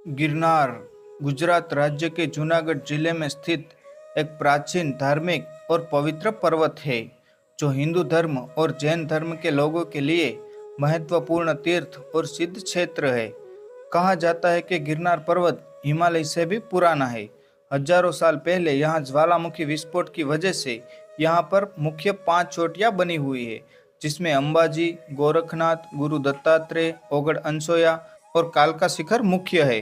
गिरनार गुजरात राज्य के जूनागढ़ जिले में स्थित एक प्राचीन धार्मिक और पवित्र पर्वत है जो हिंदू धर्म और जैन धर्म के लोगों के लिए महत्वपूर्ण तीर्थ और सिद्ध क्षेत्र है। कहा जाता है कि गिरनार पर्वत हिमालय से भी पुराना है। हजारों साल पहले यहाँ ज्वालामुखी विस्फोट की वजह से यहाँ पर मुख्य 5 चोटियाँ बनी हुई है, जिसमें अंबाजी, गोरखनाथ, गुरु दत्तात्रेय, ओगढ़ अनसोया और कालका शिखर मुख्य है।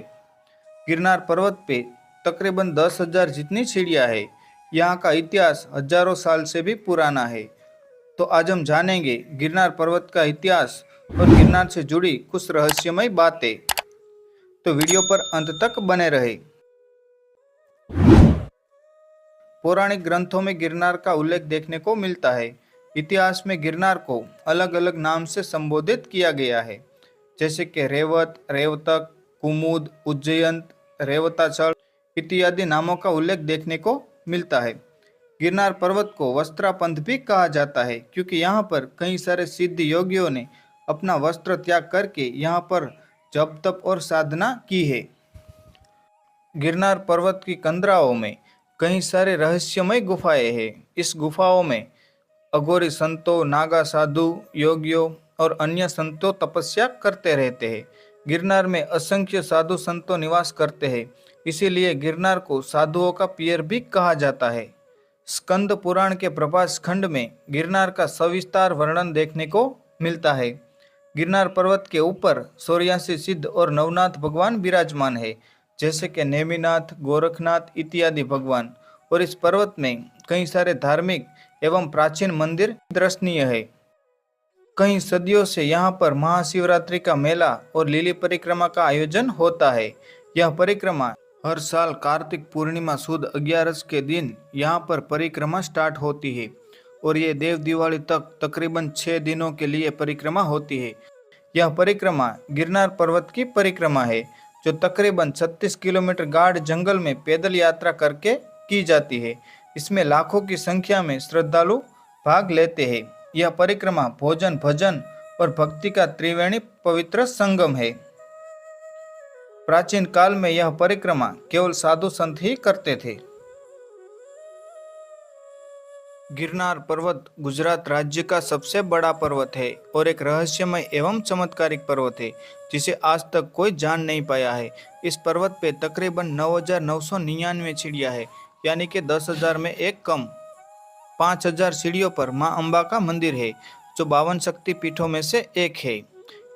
गिरनार पर्वत पे तकरीबन 10,000 जितनी सीढ़ियाँ है। यहाँ का इतिहास हजारों साल से भी पुराना है। तो आज हम जानेंगे गिरनार पर्वत का इतिहास और गिरनार से जुड़ी कुछ रहस्यमय बातें। तो वीडियो पर अंत तक बने रहे। पौराणिक ग्रंथों में गिरनार का उल्लेख देखने को मिलता है। इतिहास में गिरनार को अलग अलग नाम से संबोधित किया गया है, जैसे कि रेवत, रेवतक, कुमुद, उज्जयंत, रेवताचल इत्यादि नामों का उल्लेख देखने को मिलता है। गिरनार पर्वत को वस्त्रापंथ भी कहा जाता है, क्योंकि यहाँ पर कई सारे सिद्ध योगियों ने अपना वस्त्र त्याग करके यहाँ पर जप तप और साधना की है। गिरनार पर्वत की कंदराओं में कई सारे रहस्यमय गुफाएं हैं। इस गुफाओं में अघोरी संतों, नागा साधु, योगियों और अन्य संतों तपस्या करते रहते हैं। गिरनार में असंख्य साधु संतों निवास करते हैं, इसीलिए गिरनार को साधुओं का पियर भी कहा जाता है। स्कंद पुराण के प्रभास खंड में गिरनार का सविस्तार वर्णन देखने को मिलता है। गिरनार पर्वत के ऊपर 84 सिद्ध और नवनाथ भगवान विराजमान है, जैसे कि नेमिनाथ, गोरखनाथ इत्यादि भगवान। और इस पर्वत में कई सारे धार्मिक एवं प्राचीन मंदिर दर्शनीय है। कई सदियों से यहाँ पर महाशिवरात्रि का मेला और लिली परिक्रमा का आयोजन होता है। यह परिक्रमा हर साल कार्तिक पूर्णिमा सुद 11 के दिन यहाँ पर परिक्रमा स्टार्ट होती है और ये देव दिवाली तक तकरीबन 6 दिनों के लिए परिक्रमा होती है। यह परिक्रमा गिरनार पर्वत की परिक्रमा है, जो तकरीबन 36 किलोमीटर गाढ़ जंगल में पैदल यात्रा करके की जाती है। इसमें लाखों की संख्या में श्रद्धालु भाग लेते हैं। यह परिक्रमा भोजन, भजन और भक्ति का त्रिवेणी पवित्र संगम है। प्राचीन काल में यह परिक्रमा केवल साधु संत ही करते थे। गिरनार पर्वत गुजरात राज्य का सबसे बड़ा पर्वत है और एक रहस्यमय एवं चमत्कारिक पर्वत है, जिसे आज तक कोई जान नहीं पाया है। इस पर्वत पे तकरीबन 9,999 सीढ़ियाँ है, यानी कि 10,000 में एक कम। 5,000 सीढ़ियों पर मां अंबा का मंदिर है, जो 52 शक्ति पीठों में से एक है।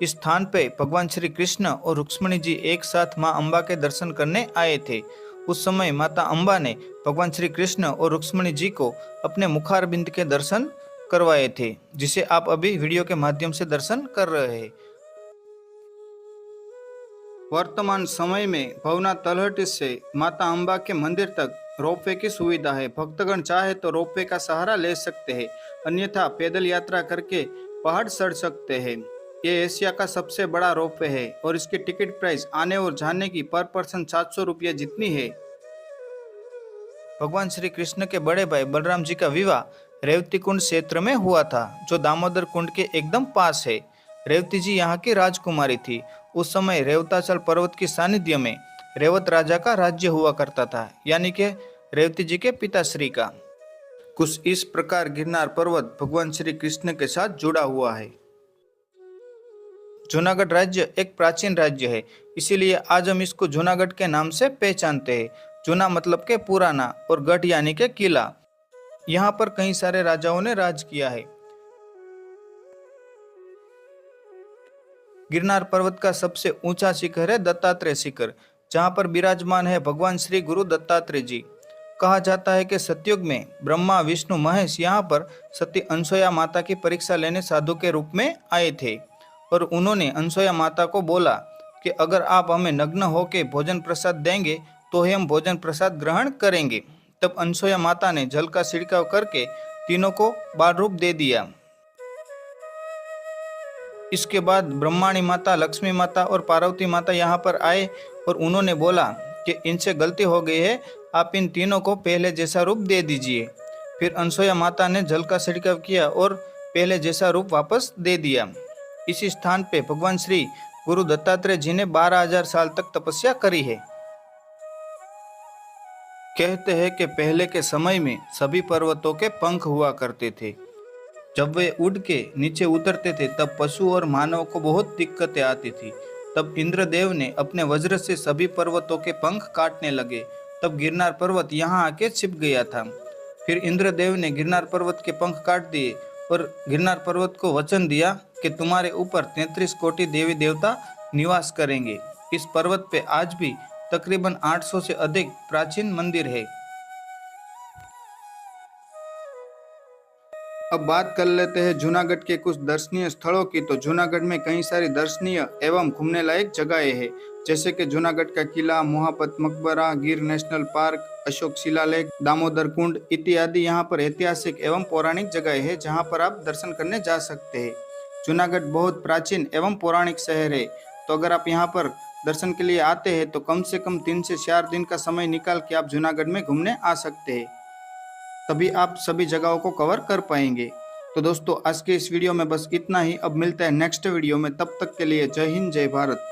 इस स्थान पे भगवान श्री कृष्ण और रुक्ष्मणी जी एक साथ मां अंबा के दर्शन करने आए थे। उस समय माता अंबा ने भगवान श्री कृष्ण और रुक्ष्मणी जी को अपने मुखारबिंद के दर्शन करवाए थे, जिसे आप अभी वीडियो के माध्यम से दर्शन कर रहे हैं। वर्तमान समय में भवना तलहटी से माता अंबा के मंदिर तक रोपवे की सुविधा है। भक्तगण चाहे तो रोपवे का सहारा ले सकते हैं, अन्यथा पैदल यात्रा करके पहाड़ चढ़ सकते हैं। ये एशिया का सबसे बड़ा रोपवे है और इसकी टिकट प्राइस आने और जाने की पर पर्सन 700 रुपये जितनी है। भगवान श्री कृष्ण के बड़े भाई बलराम जी का विवाह रेवती कुंड क्षेत्र में हुआ था, जो दामोदर कुंड के एकदम पास है। रेवती जी यहाँ की राजकुमारी थी। उस समय रेवताचल पर्वत की सानिध्य में रेवत राजा का राज्य हुआ करता था, यानी कि रेवती जी के पिताश्री का। कुछ इस प्रकार गिरनार पर्वत भगवान श्री कृष्ण के साथ जुड़ा हुआ है। जूनागढ़ राज्य एक प्राचीन राज्य है, इसीलिए आज हम इसको जूनागढ़ के नाम से पहचानते हैं। जूना मतलब के पुराना और गढ़ यानी के किला। यहाँ पर कई सारे राजाओं ने राज किया है। गिरनार पर्वत का सबसे ऊंचा शिखर है दत्तात्रेय शिखर, जहाँ पर विराजमान है भगवान श्री गुरु दत्तात्रेय जी। कहा जाता है कि सतयुग में ब्रह्मा, विष्णु, महेश यहाँ पर सती अनसुया माता की परीक्षा लेने साधु के रूप में आए थे और उन्होंने अनसुया माता को बोला कि अगर आप हमें नग्न होकर भोजन प्रसाद देंगे तो ही हम भोजन प्रसाद ग्रहण करेंगे। तब अनसुया माता ने जल का छिड़काव करके तीनों को बाल रूप दे दिया। इसके बाद ब्रह्माणी माता, लक्ष्मी माता और पार्वती माता यहाँ पर आए और उन्होंने बोला कि इनसे गलती हो गई है, आप इन तीनों को पहले जैसा रूप दे दीजिए। फिर अनसुया माता ने जल का छिड़काव किया और पहले जैसा रूप वापस दे दिया। इसी स्थान पे भगवान श्री गुरु दत्तात्रेय जी ने 12,000 साल तक तपस्या करी है। कहते हैं कि पहले के समय में सभी पर्वतों के पंख हुआ करते थे। जब वे उड़ के नीचे उतरते थे तब पशु और मानव को बहुत दिक्कतें आती थी। तब इंद्रदेव ने अपने वज्र से सभी पर्वतों के पंख काटने लगे। तब गिरनार पर्वत यहाँ आके छिप गया था। फिर इंद्रदेव ने गिरनार पर्वत के पंख काट दिए और गिरनार पर्वत को वचन दिया कि तुम्हारे ऊपर 33 कोटि देवी देवता निवास करेंगे। इस पर्वत पे आज भी तकरीबन 800 से अधिक प्राचीन मंदिर है। अब बात कर लेते हैं जूनागढ़ के कुछ दर्शनीय स्थलों की। तो जूनागढ़ में कई सारी दर्शनीय एवं घूमने लायक जगहें हैं, जैसे कि जूनागढ़ का किला, मोहापत मकबरा, गिर नेशनल पार्क, अशोक शिलालेख, दामोदर कुंड इत्यादि। यहाँ पर ऐतिहासिक एवं पौराणिक जगह है जहाँ पर आप दर्शन करने जा सकते हैं। जूनागढ़ बहुत प्राचीन एवं पौराणिक शहर है, तो अगर आप यहाँ पर दर्शन के लिए आते हैं तो कम से कम 3 से 4 दिन का समय निकाल के आप जूनागढ़ में घूमने आ सकते हैं, तभी आप सभी जगहों को कवर कर पाएंगे। तो दोस्तों आज के इस वीडियो में बस इतना ही। अब मिलता है नेक्स्ट वीडियो में, तब तक के लिए जय हिंद जय भारत।